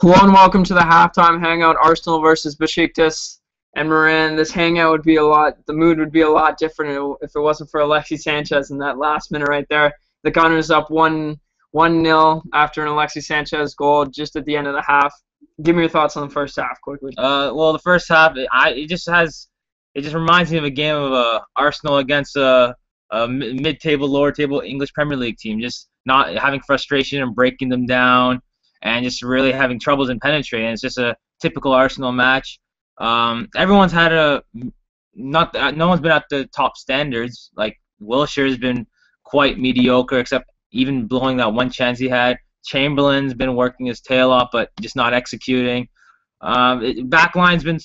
Hello and welcome to the halftime hangout. Arsenal versus Besiktas. And Moran, this hangout would be the mood would be a lot different if it wasn't for Alexis Sanchez in that last minute right there. The Gunners up 1-0 after an Alexis Sanchez goal just at the end of the half. Give me your thoughts on the first half quickly. Well, the first half, it just reminds me of a game of Arsenal against a mid-table, lower-table English Premier League team. Just not having frustration and breaking them down, and just really having troubles in penetrating. It's just a typical Arsenal match. Everyone's had no one's been at the top standards. Like Wilshere's been quite mediocre, except even blowing that one chance he had. Chamberlain's been working his tail off, but just not executing. Backline's been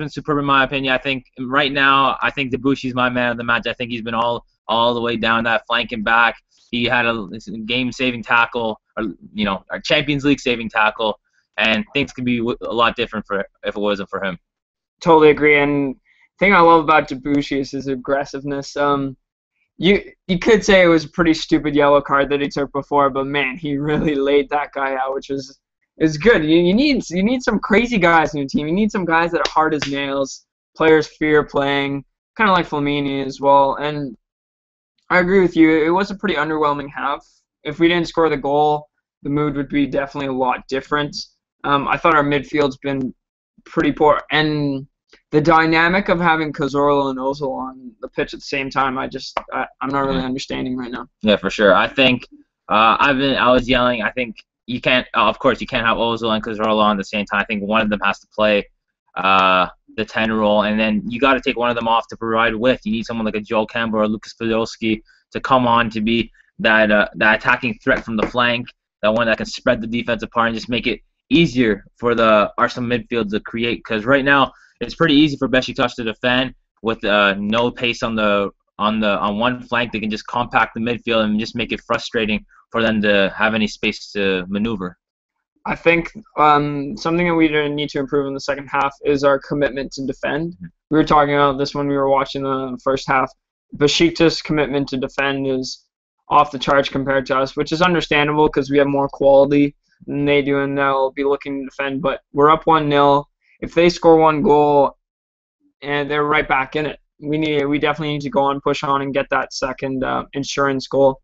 superb in my opinion. I think right now, I think Debussy's my man of the match. I think he's been all the way down that flank and back. He had a game-saving tackle, or a Champions League saving tackle, and things could be a lot different if it wasn't for him. Totally agree. And the thing I love about Debussy is his aggressiveness. You could say it was a pretty stupid yellow card that he took before, but man, he really laid that guy out, which is good. You need some crazy guys in your team. You need some guys that are hard as nails. Players fear playing, kind of like Flamini as well. And I agree with you. It was a pretty underwhelming half. If we didn't score the goal, the mood would be definitely a lot different. I thought our midfield's been pretty poor, and the dynamic of having Cazorla and Ozil on the pitch at the same time, I'm not really understanding right now. Yeah, for sure. I think I was yelling. I think you can't. Of course, you can't have Ozil and Cazorla on the same time. I think one of them has to play the 10 role, and then you got to take one of them off to provide width. You need someone like a Joel Campbell or Lucas Podolski to come on to be that attacking threat from the flank, that one that can spread the defense apart and just make it easier for the Arsenal midfield to create. Because right now it's pretty easy for Besiktas to defend with no pace on one flank. They can just compact the midfield and just make it frustrating for them to have any space to maneuver. I think something that we need to improve in the second half is our commitment to defend. We were talking about this when we were watching the first half. Besiktas' commitment to defend is off the charts compared to us, which is understandable because we have more quality than they do, and they'll be looking to defend. But we're up 1-0. If they score one goal, and they're right back in it. We definitely need to go on, push on, and get that second insurance goal.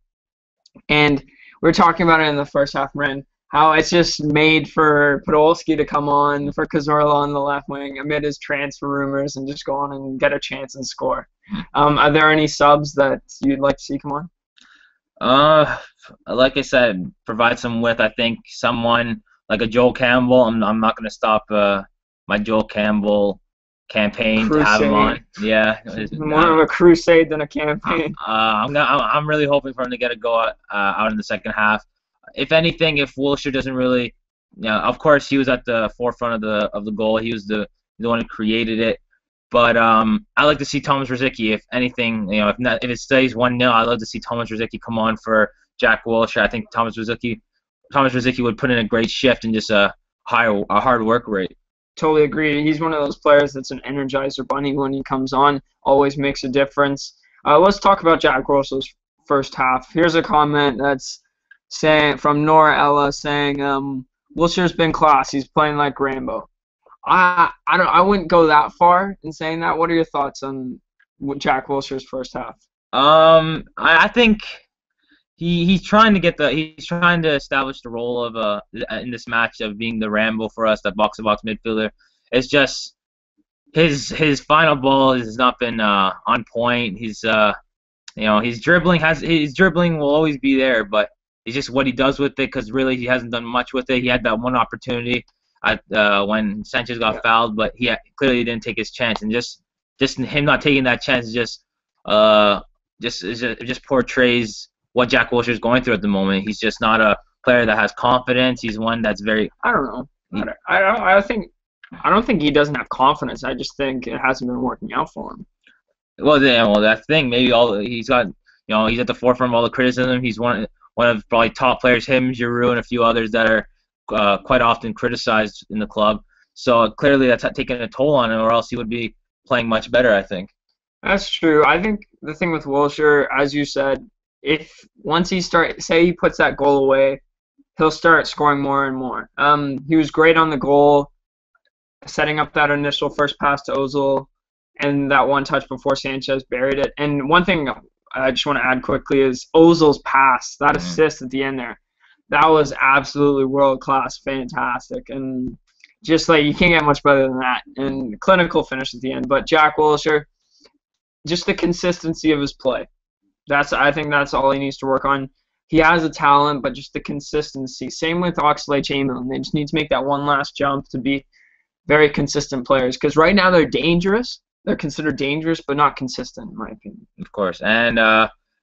And we were talking about it in the first half, Ren, how it's just made for Podolski to come on, for Cazorla on the left wing amid his transfer rumors, and just go on and get a chance and score. Are there any subs that you'd like to see come on? Like I said, provide some width. I think someone like a Joel Campbell. I'm not going to stop my Joel Campbell campaign Crusade. to have him on. Yeah, more of a crusade than a campaign. I'm really hoping for him to get a go out in the second half. If anything, if Wilshere doesn't really, of course he was at the forefront of the goal. He was the one who created it. But I like to see Thomas Rosicky. If anything, if it stays 1-0, I'd love to see Thomas Rosicky come on for Jack Wilshere. I think Thomas Rosicky would put in a great shift and just a hard work rate. Totally agree. He's one of those players that's an energizer bunny when he comes on. Always makes a difference. Let's talk about Jack Wilshere's first half. Here's a comment that's from Nora Ella saying, Wilshere's been class. He's playing like Rambo. I wouldn't go that far in saying that. What are your thoughts on Jack Wilshere's first half? I think he's trying to establish the role of in this match of being the Rambo for us, that box-to-box midfielder. It's just his final ball has not been on point. His dribbling will always be there, but it's just what he does with it, because really he hasn't done much with it. He had that one opportunity when Sanchez got fouled, but he clearly didn't take his chance, and just him not taking that chance just portrays what Jack Wilshere is going through at the moment. He's just not a player that has confidence. He's one that's very. I don't know. I don't think he doesn't have confidence. I just think it hasn't been working out for him. Well, that's the thing. Maybe he's got. He's at the forefront of all the criticism. He's one of probably top players. Him, Giroud, and a few others that are quite often criticized in the club. So clearly that's taking a toll on him, or else he would be playing much better, I think. That's true. I think the thing with Wilshere, as you said, if once he say he puts that goal away, he'll start scoring more and more. He was great on the goal, setting up that initial first pass to Ozil, and that one touch before Sanchez buried it. And one thing I just want to add quickly is Ozil's pass, that assist at the end there. That was absolutely world class, fantastic, and just like you can't get much better than that. And clinical finish at the end. But Jack Wilshere, just the consistency of his play. I think that's all he needs to work on. He has a talent, but just the consistency. Same with Oxlade-Chamberlain. They just need to make that one last jump to be very consistent players. Because right now they're dangerous. They're considered dangerous, but not consistent, in my opinion. Of course. And,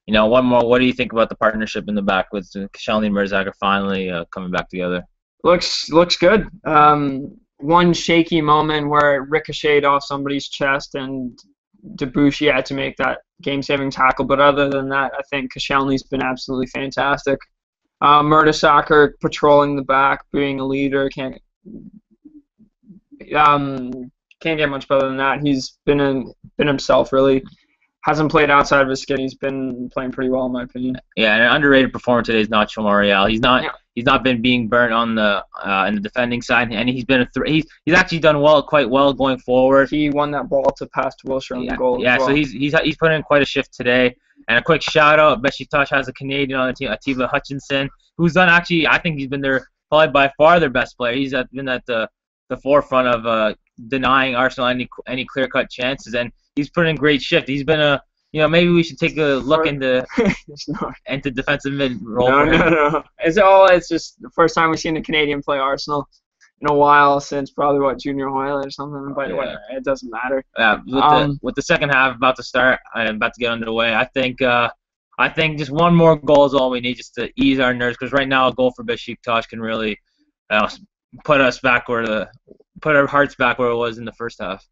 one more. What do you think about the partnership in the back with Koscielny and Merzaker finally coming back together? Looks good. One shaky moment where it ricocheted off somebody's chest and Debuchy had to make that game-saving tackle, but other than that, I think Koscielny's been absolutely fantastic. Mertesacker patrolling the back, being a leader, can't get much better than that. He's been himself, really. Hasn't played outside of his skin. He's been playing pretty well, in my opinion. Yeah, and an underrated performer today is Nacho Monreal. He's not been being burnt on the in the defending side, and he's been he's actually done quite well going forward. He won that ball to pass to Wilshere on the goal. Yeah, as well. So he's put in quite a shift today. And a quick shout out, Besiktas has a Canadian on the team, Atiba Hutchinson, who's done actually. I think he's been probably by far their best player. He's been at the forefront of denying Arsenal any clear-cut chances, and he's put in great shift. He's been maybe we should take a look into defensive mid role. No. It's just the first time we've seen a Canadian play Arsenal in a while since probably Junior Hoyle or something. But whatever, it doesn't matter. Yeah, with the second half about to start, about to get underway, I think just one more goal is all we need just to ease our nerves, because right now a goal for Besiktas can really put our hearts back where it was in the first half.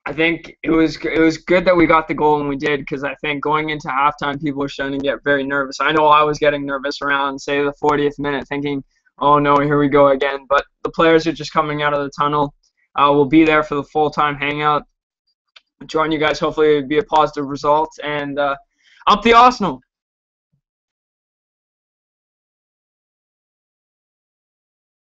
I think it was good that we got the goal when we did, because I think going into halftime, people were starting to get very nervous. I know I was getting nervous around, say, the 40th minute, thinking, oh no, here we go again. But the players are just coming out of the tunnel. We'll be there for the full-time hangout. Join you guys. Hopefully it'll be a positive result. And up the Arsenal!